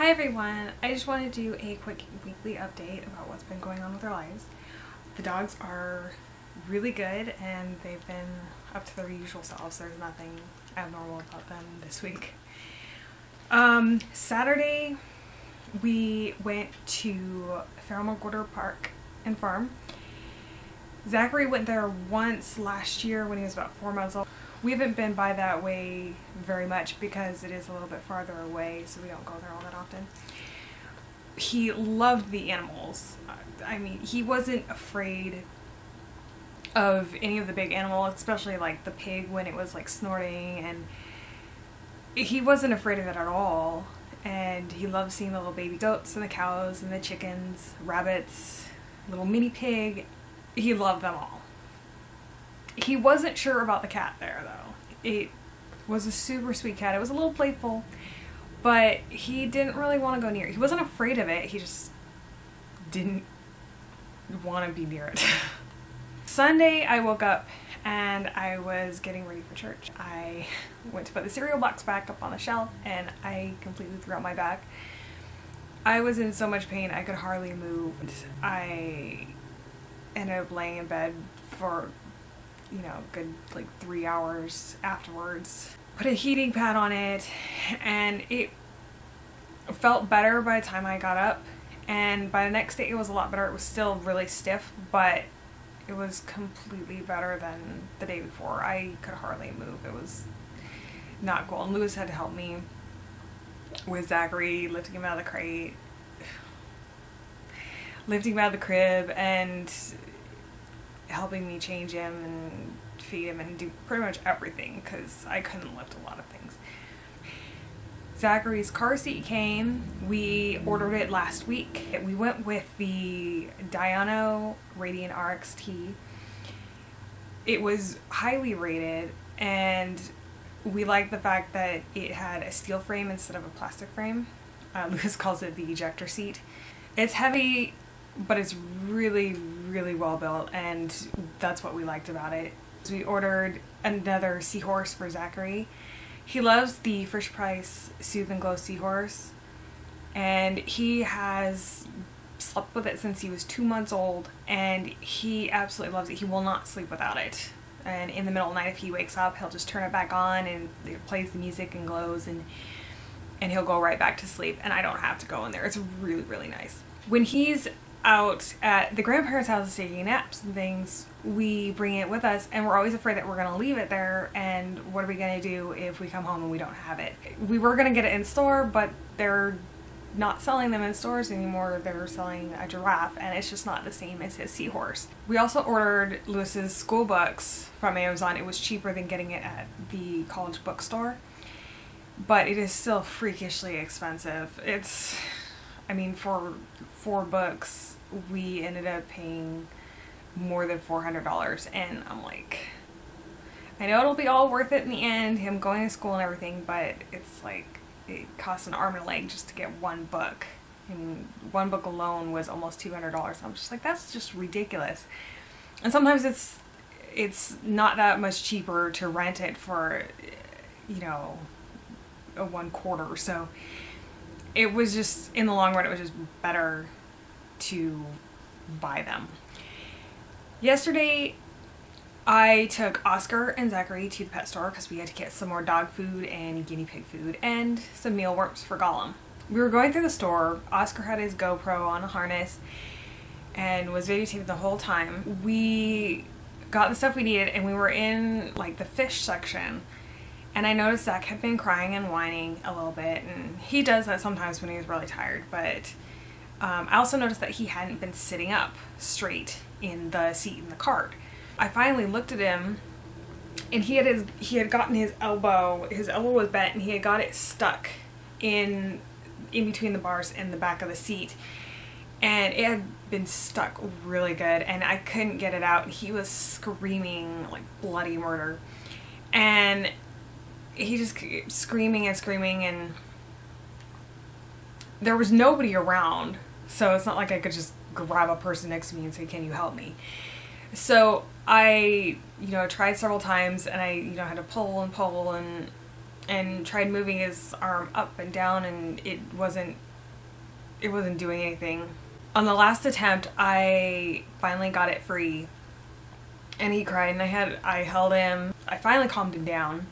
Hi everyone, I just wanted to do a quick weekly update about what's been going on with our lives. The dogs are really good and they've been up to their usual selves. There's nothing abnormal about them this week. Saturday we went to Fairmont Park and Farm. Zachary went there once last year when he was about 4 months old. We haven't been by that way very much because it is a little bit farther away, so we don't go there all that often. He loved the animals. I mean, he wasn't afraid of any of the big animals, especially like the pig when it was like snorting, and he wasn't afraid of it at all. And he loved seeing the little baby goats and the cows and the chickens, rabbits, little mini pig. He loved them all. He wasn't sure about the cat there though. It was a super sweet cat. It was a little playful, but he didn't really want to go near it. He wasn't afraid of it. He just didn't want to be near it. Sunday I woke up and I was getting ready for church. I went to put the cereal box back up on the shelf and I completely threw out my back. I was in so much pain I could hardly move. I ended up laying in bed for good like 3 hours afterwards. Put a heating pad on it and it felt better by the time I got up, and by the next day it was a lot better. It was still really stiff, but it was completely better than the day before. I could hardly move. It was not cool, and Lewis had to help me with Zachary, lifting him out of the crate, lifting him out of the crib, and helping me change him and feed him and do pretty much everything because I couldn't lift a lot of things. Zachary's car seat came. We ordered it last week. We went with the Diano Radiant RXT. It was highly rated and we liked the fact that it had a steel frame instead of a plastic frame. Lucas calls it the ejector seat. It's heavy, but it's really well built, and that's what we liked about it. So we ordered another Seahorse for Zachary. He loves the Fisher Price Soothe and Glow Seahorse, and he has slept with it since he was 2 months old, and he absolutely loves it. He will not sleep without it. And in the middle of the night, if he wakes up, he'll just turn it back on and it plays the music and glows, and he'll go right back to sleep, and I don't have to go in there. It's really nice. When he's out at the grandparents' house taking naps and things, we bring it with us, and we're always afraid that we're going to leave it there, and what are we going to do if we come home and we don't have it? We were going to get it in store, but they're not selling them in stores anymore. They're selling a giraffe, and it's just not the same as his seahorse. We also ordered Lewis's school books from Amazon. It was cheaper than getting it at the college bookstore, but it is still freakishly expensive. I mean, for 4 books, we ended up paying more than $400, and I'm like, I know it'll be all worth it in the end, him going to school and everything, but it's like, it costs an arm and a leg just to get one book. And one book alone was almost $200. I'm just like, that's just ridiculous. And sometimes it's not that much cheaper to rent it for, a 1/4. So it was just, in the long run, it was just better to buy them. Yesterday, I took Oscar and Zachary to the pet store because we had to get some more dog food and guinea pig food and some mealworms for Gollum. We were going through the store. Oscar had his GoPro on a harness and was videotaping the whole time. We got the stuff we needed, and we were in like the fish section, and I noticed Zach had been crying and whining a little bit, and he does that sometimes when he's really tired, but I also noticed that he hadn't been sitting up straight in the seat in the cart. I finally looked at him, and he had gotten his elbow was bent, and he had got it stuck in between the bars in the back of the seat, and it had been stuck really good, and I couldn't get it out, and he was screaming like bloody murder, and he just kept screaming and screaming, and there was nobody around, so it's not like I could just grab a person next to me and say, can you help me? So I, tried several times, and I, had to pull and tried moving his arm up and down, and it wasn't it wasn't doing anything. On the last attempt, I finally got it free, and he cried, and I held him. I finally calmed him down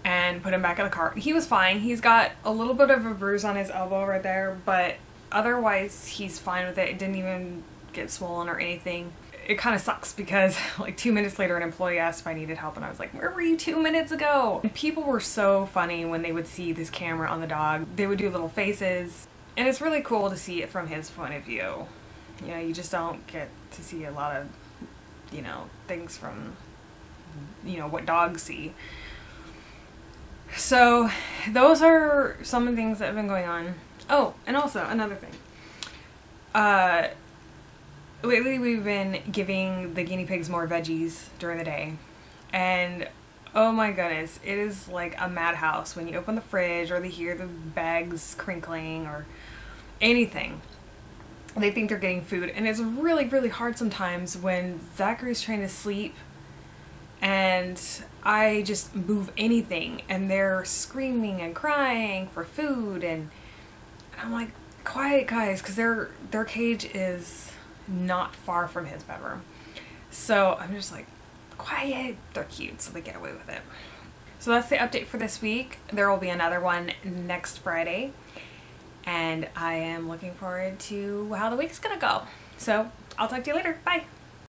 and put him back in the car. He was fine. He's got a little bit of a bruise on his elbow right there, but otherwise he's fine with it. It didn't even get swollen or anything. It kind of sucks because like 2 minutes later an employee asked if I needed help, and I was like, where were you 2 minutes ago? And people were so funny when they would see this camera on the dog. They would do little faces, and it's really cool to see it from his point of view. You know, you just don't get to see a lot of, you know, things from, you know, what dogs see. So those are some of the things that have been going on. Oh, and also another thing. Lately we've been giving the guinea pigs more veggies during the day, and oh my goodness, it is like a madhouse when you open the fridge or they hear the bags crinkling or anything. They think they're getting food, and it's really, really hard sometimes when Zachary's trying to sleep and I just move anything and they're screaming and crying for food, and I'm like, quiet guys, because their cage is not far from his bedroom. So I'm just like, quiet, they're cute, so they get away with it. So that's the update for this week. There will be another one next Friday, and I am looking forward to how the week's gonna go. So I'll talk to you later. Bye.